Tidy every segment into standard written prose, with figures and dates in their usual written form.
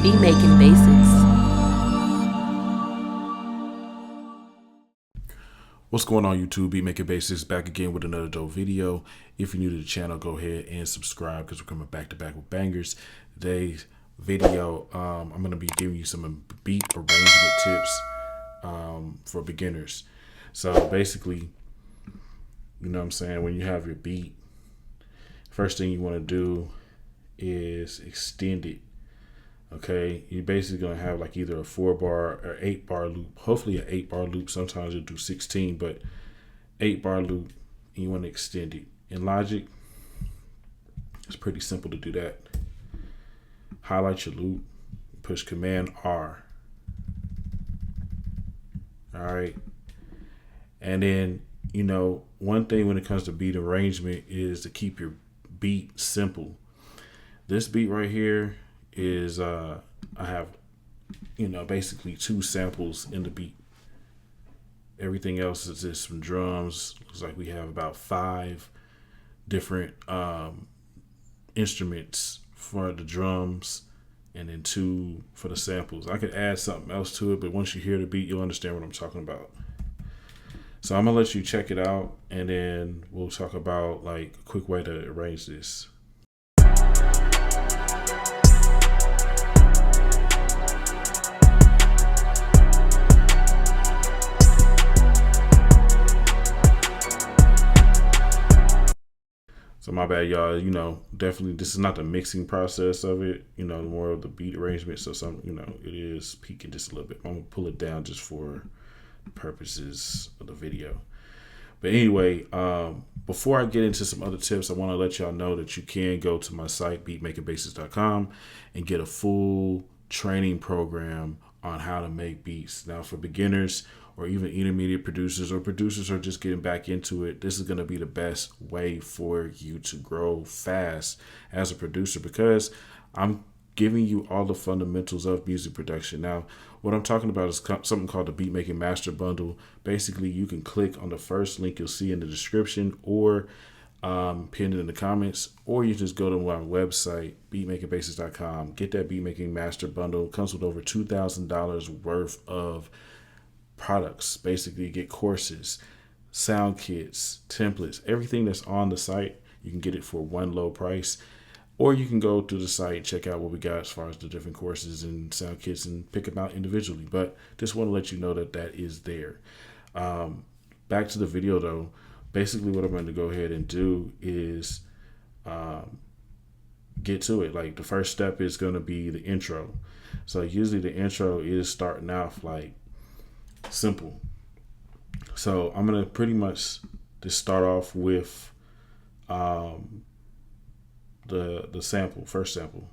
Beat Making Basics. What's going on, YouTube? Beat Making Basics back again with another dope video. If you're new to the channel, go ahead and subscribe because we're coming back to back with bangers. Today's video, I'm going to be giving you some beat arrangement tips for beginners. So basically, you know what I'm saying, when you have your beat, first thing you want to do is extend it. Okay, you're basically gonna have like either a 4-bar or 8-bar loop. Hopefully, an 8-bar loop. Sometimes you'll do 16, but 8-bar loop, and you want to extend it. In Logic, it's pretty simple to do that. Highlight your loop, push Command R. All right, and then one thing when it comes to beat arrangement is to keep your beat simple. This beat right here is I have basically 2 samples in the beat. Everything else is just some drums. Looks like we have about 5 different instruments for the drums and then 2 for the samples. I could add something else to it, but once you hear the beat, you'll understand what I'm talking about. So I'm gonna let you check it out, and then we'll talk about like a quick way to arrange this. So my bad, y'all. Definitely this is not the mixing process of it. More of the beat arrangement. So it is peaking just a little bit. I'm gonna pull it down just for purposes of the video. But anyway, before I get into some other tips, I want to let y'all know that you can go to my site, beatmakingbasics.com, and get a full training program on how to make beats. Now, for beginners or even intermediate producers or producers who are just getting back into it, this is going to be the best way for you to grow fast as a producer, because I'm giving you all the fundamentals of music production. Now, what I'm talking about is something called the Beat Making Master Bundle. Basically, you can click on the first link you'll see in the description or pinned in the comments, or you just go to my website, beatmakingbasics.com, get that Beat Making Master Bundle. It comes with over $2,000 worth of products. Basically, you get courses, sound kits, templates, everything that's on the site. You can get it for one low price. Or you can go to the site, check out what we got as far as the different courses and sound kits and pick them out individually. But just want to let you know that that is there. Back to the video though. Basically what I'm going to go ahead and do is get to it. Like the first step is going to be the intro. So usually the intro is starting off like simple. So I'm going to pretty much just start off with the sample, first sample.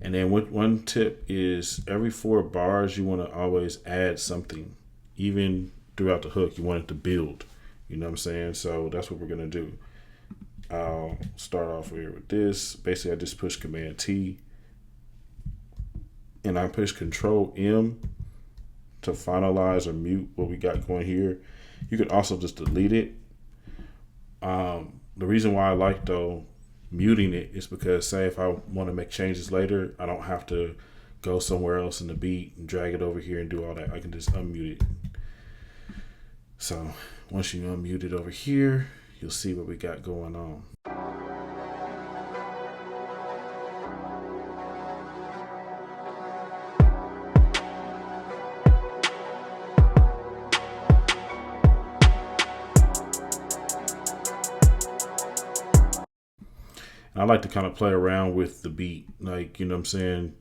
And then one tip is every 4 bars, you want to always add something. Even throughout the hook, you want it to build. You know what I'm saying? So that's what we're going to do. I'll start off here with this. Basically, I just push Command T. And I push Control M to finalize or mute what we got going here. You could also just delete it. The reason why I like though muting it is because, say if I want to make changes later, I don't have to go somewhere else in the beat and drag it over here and do all that. I can just unmute it. So once you unmute it over here, you'll see what we got going on. I like to kind of play around with the beat, like, you know what I'm saying,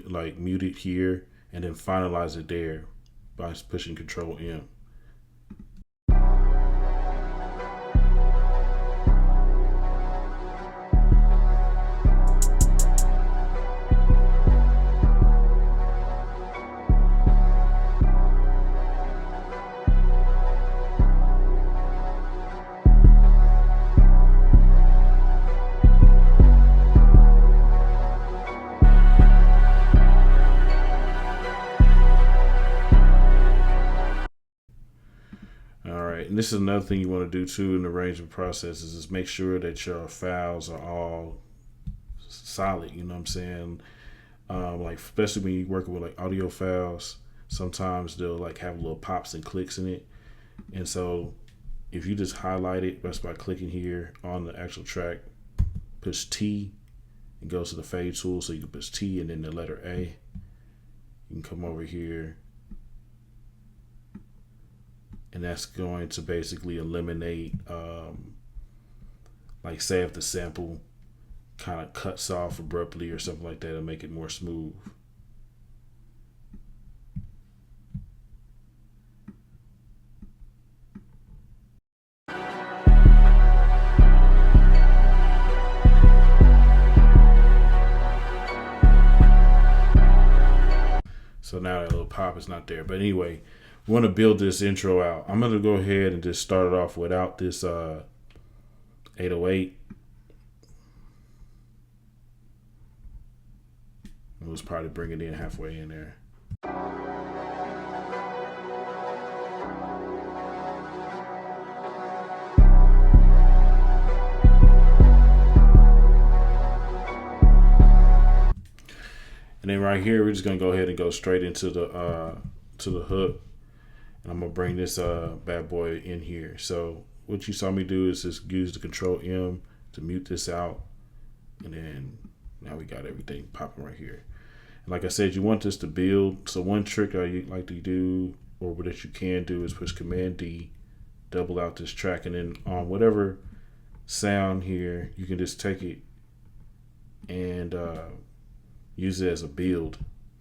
like mute it here and then finalize it there by pushing Control M. this is another thing you want to do too in the arrangement process is make sure that your files are all solid. You know what I'm saying? Like especially when you're working with like audio files, sometimes they'll like have little pops and clicks in it, and so if you just highlight it just by clicking here on the actual track, push T, and goes to the fade tool, so you can push T and then the letter A. You can come over here, and that's going to basically eliminate, like say if the sample kind of cuts off abruptly or something like that, and make it more smooth. So now that little pop is not there. But anyway, we want to build this intro out. I'm going to go ahead and just start it off without this 808. We'll just probably bring it in halfway in there. And then right here, we're just gonna go ahead and go straight into the hook, and I'm gonna bring this bad boy in here. So what you saw me do is just use the Control M to mute this out, and then now we got everything popping right here. And like I said, you want this to build. So one trick I like to do, or that you can do, is push Command D, double out this track, and then on whatever sound here, you can just take it and use it as a build.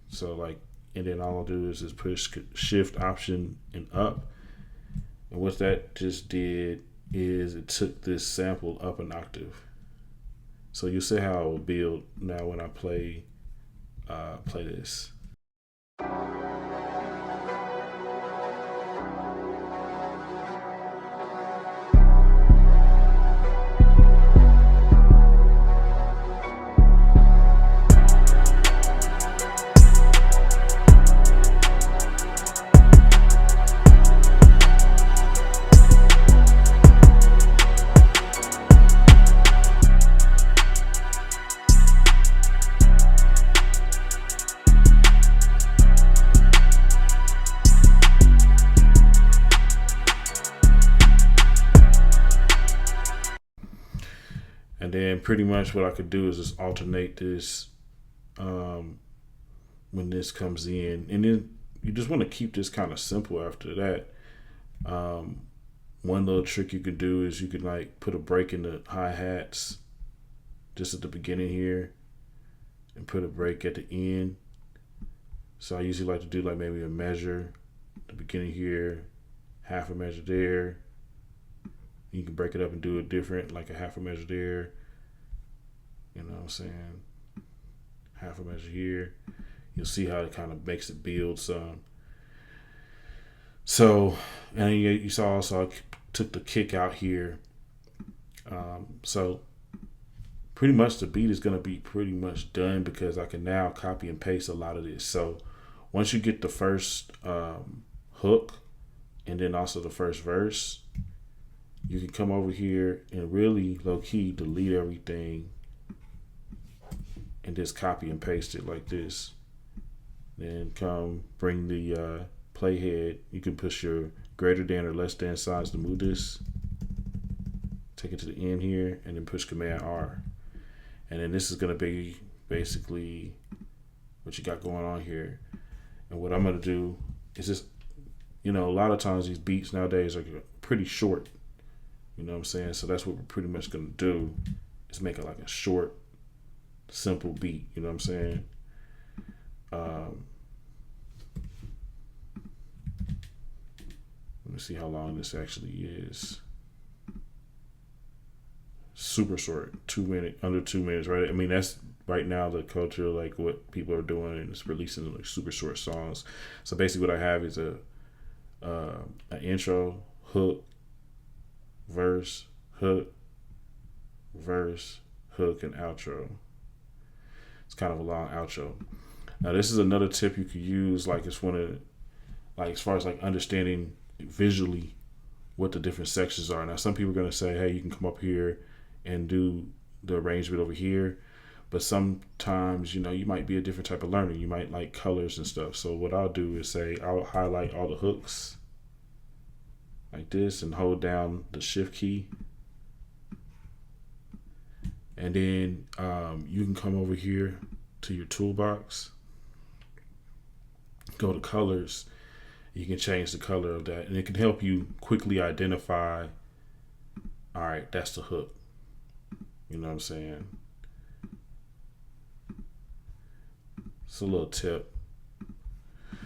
So like, and then all I'll do is just push Shift Option and up, and what that just did is it took this sample up an octave. So you see how it will build now when I play this. And then pretty much what I could do is just alternate this when this comes in. And then you just want to keep this kind of simple after that. One little trick you could do is you could like put a break in the hi-hats just at the beginning here and put a break at the end. So I usually like to do like maybe a measure at the beginning here, half a measure there. You can break it up and do it different, like a half a measure there. You know what I'm saying? Half a measure here. You'll see how it kind of makes it build some. So, and you saw also I took the kick out here. So pretty much the beat is going to be pretty much done because I can now copy and paste a lot of this. So once you get the first hook and then also the first verse, you can come over here and really low key delete everything and just copy and paste it like this. Then come bring the playhead. You can push your greater than or less than signs to move this. Take it to the end here and then push Command R. And then this is going to be basically what you got going on here. And what I'm going to do is just, you know, a lot of times these beats nowadays are pretty short. You know what I'm saying? So that's what we're pretty much going to do is make it like a short, simple beat. You know what I'm saying? Let me see how long this actually is. Super short, 2 minutes, under 2 minutes, right? I mean, that's right now the culture, like what people are doing, and it's releasing like super short songs. So basically, what I have is an intro, hook, verse, hook, and outro. It's kind of a long outro. Now, this is another tip you could use, like it's one of, like as far as like understanding visually what the different sections are. Now, some people are going to say, hey, you can come up here and do the arrangement over here. But sometimes, you might be a different type of learner. You might like colors and stuff. So what I'll do is say I'll highlight all the hooks like this and hold down the shift key. And then you can come over here to your toolbox, go to colors. You can change the color of that, and it can help you quickly identify, all right, that's the hook. You know what I'm saying? It's a little tip.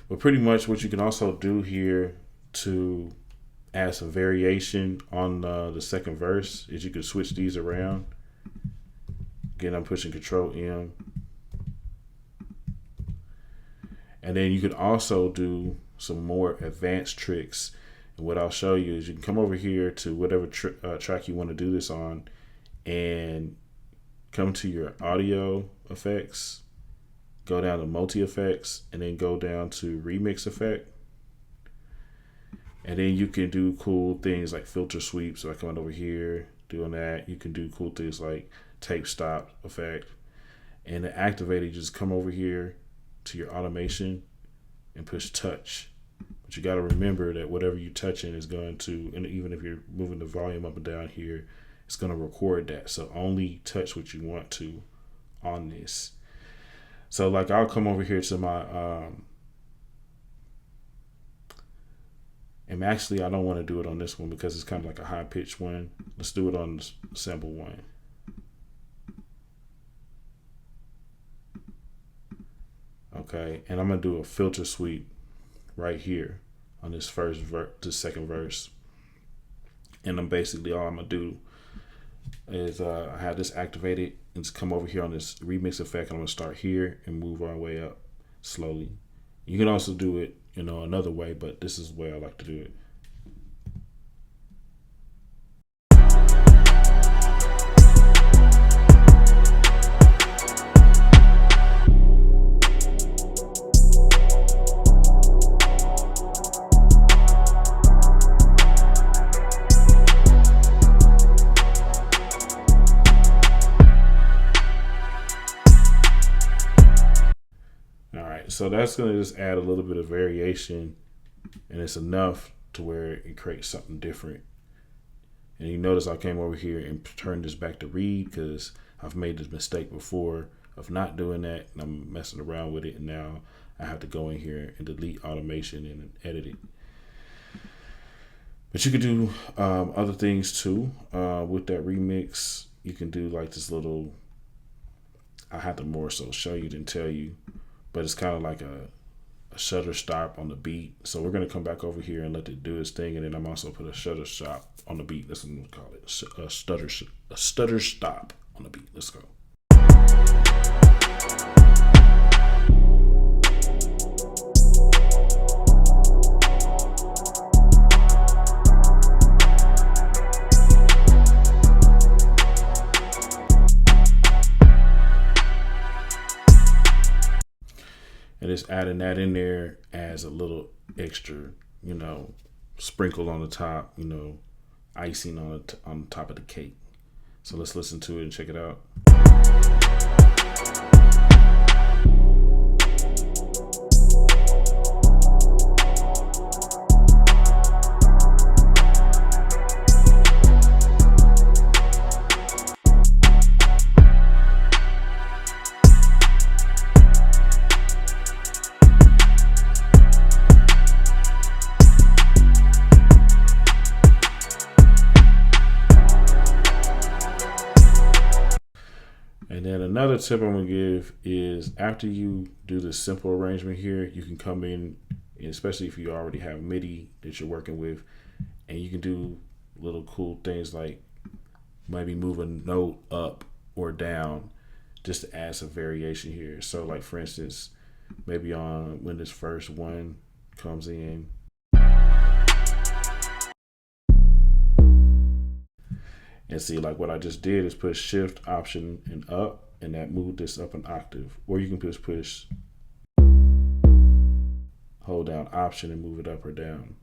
But pretty much what you can also do here to add some variation on the second verse is you can switch these around. Again, I'm pushing Control M. And then you can also do some more advanced tricks. And what I'll show you is you can come over here to whatever track you want to do this on and come to your audio effects, go down to multi effects, and then go down to remix effect. And then you can do cool things like filter sweep. So I come on over here doing that. You can do cool things like tape stop effect. And to activate it, just come over here to your automation and push touch. But you got to remember that whatever you're touching is going to, and even if you're moving the volume up and down here, it's going to record that. So only touch what you want to on this. So like I'll come over here to my, and actually I don't want to do it on this one because it's kind of like a high pitched one. Let's do it on the sample one. Okay, and I'm gonna do a filter sweep right here on this second verse. And I'm basically all I'm gonna do is I have this activated and just come over here on this remix effect. I'm gonna start here and move our way up slowly. You can also do it, another way, but this is the way I like to do it. So that's going to just add a little bit of variation, and it's enough to where it creates something different. And you notice I came over here and turned this back to read because I've made this mistake before of not doing that, and I'm messing around with it, and now I have to go in here and delete automation and edit it. But you could do other things too with that remix. You can do like this little, I have to more so show you than tell you, but it's kind of like a shutter stop on the beat. So we're going to come back over here and let it do its thing. And then I'm also put a shutter stop on the beat. That's what I'm going to call it. A stutter stop on the beat. Let's go. And just adding that in there as a little extra, sprinkle on the top, icing on the top of the cake. So let's listen to it and check it out. And then another tip I'm going to give is after you do this simple arrangement here, you can come in, especially if you already have MIDI that you're working with, and you can do little cool things like maybe move a note up or down just to add some variation here. So like for instance, maybe on when this first one comes in, and see, like what I just did is push Shift, Option, and up, and that moved this up an octave. Or you can just push, hold down Option and move it up or down.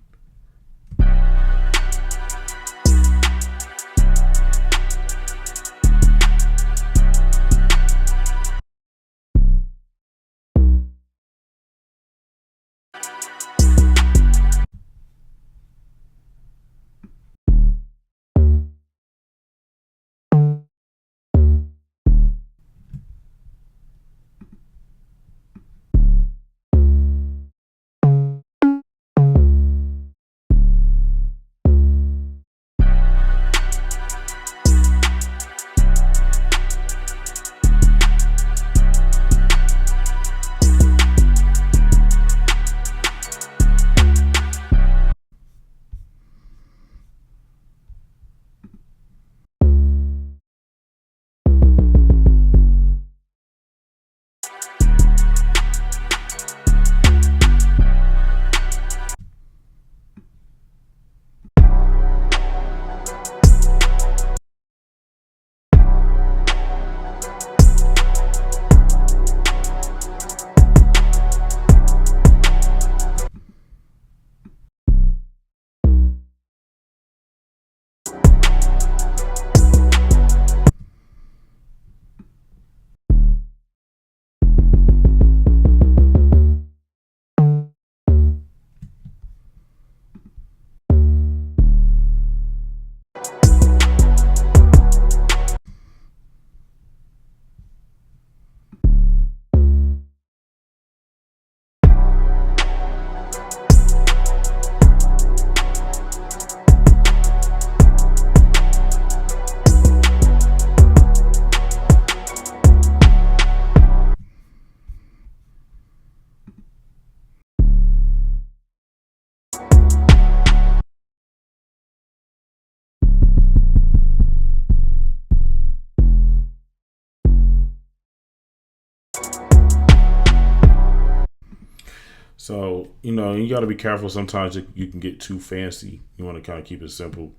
So, you know, you got to be careful. Sometimes you can get too fancy. You want to kind of keep it simple,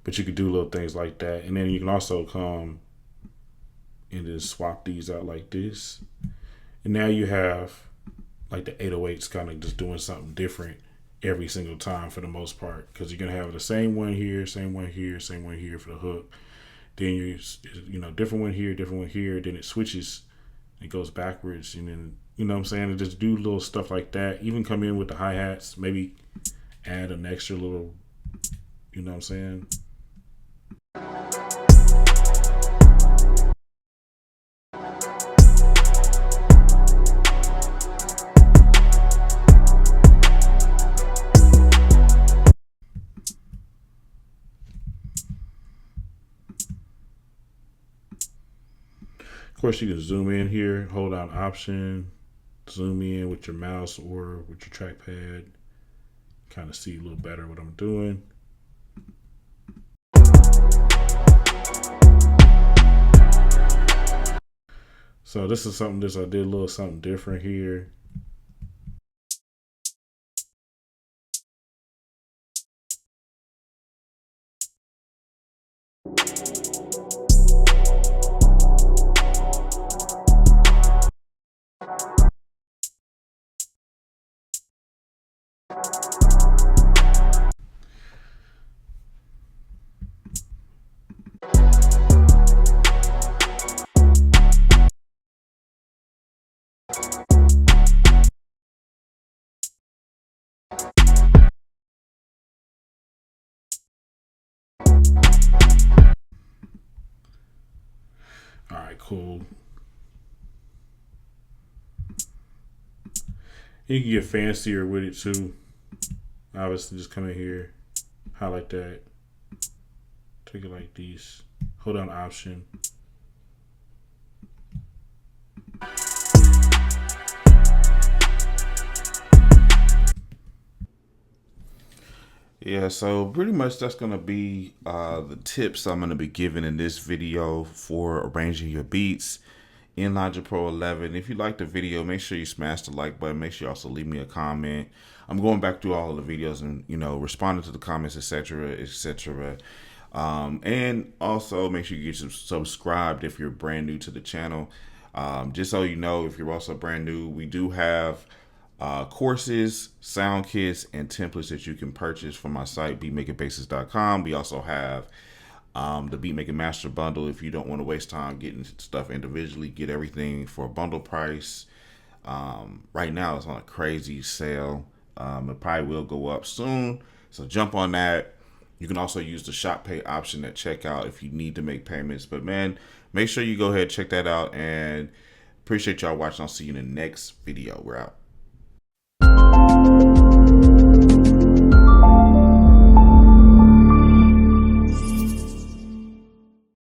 but you could do little things like that. And then you can also come and then swap these out like this. And now you have like the 808s kind of just doing something different every single time for the most part, because you're going to have the same one here, same one here, same one here for the hook. Then you know, different one here, different one here. Then it switches, it goes backwards, and then, you know what I'm saying, and just do little stuff like that. Even come in with the hi hats, maybe add an extra little, you know what I'm saying. Of course, you can zoom in here, hold down Option, zoom in with your mouse or with your trackpad, kind of see a little better what I'm doing. So this is something I did a little something different here. All right, cool. You can get fancier with it too. Obviously, just come in here, highlight that, take it like this, hold down Option. Yeah, so pretty much that's going to be the tips I'm going to be giving in this video for arranging your beats in Logic Pro 11. If you like the video, make sure you smash the like button. Make sure you also leave me a comment. I'm going back through all of the videos and, you know, responding to the comments, etc., etc. And also make sure you get subscribed if you're brand new to the channel. Just so you know, if you're also brand new, we do have courses, sound kits, and templates that you can purchase from my site, beatmakingbasics.com. We also have the Beatmaking Master Bundle. If you don't want to waste time getting stuff individually, get everything for a bundle price. Right now, it's on a crazy sale. It probably will go up soon, so jump on that. You can also use the Shop Pay option at checkout if you need to make payments. But man, make sure you go ahead and check that out. And appreciate y'all watching. I'll see you in the next video. We're out.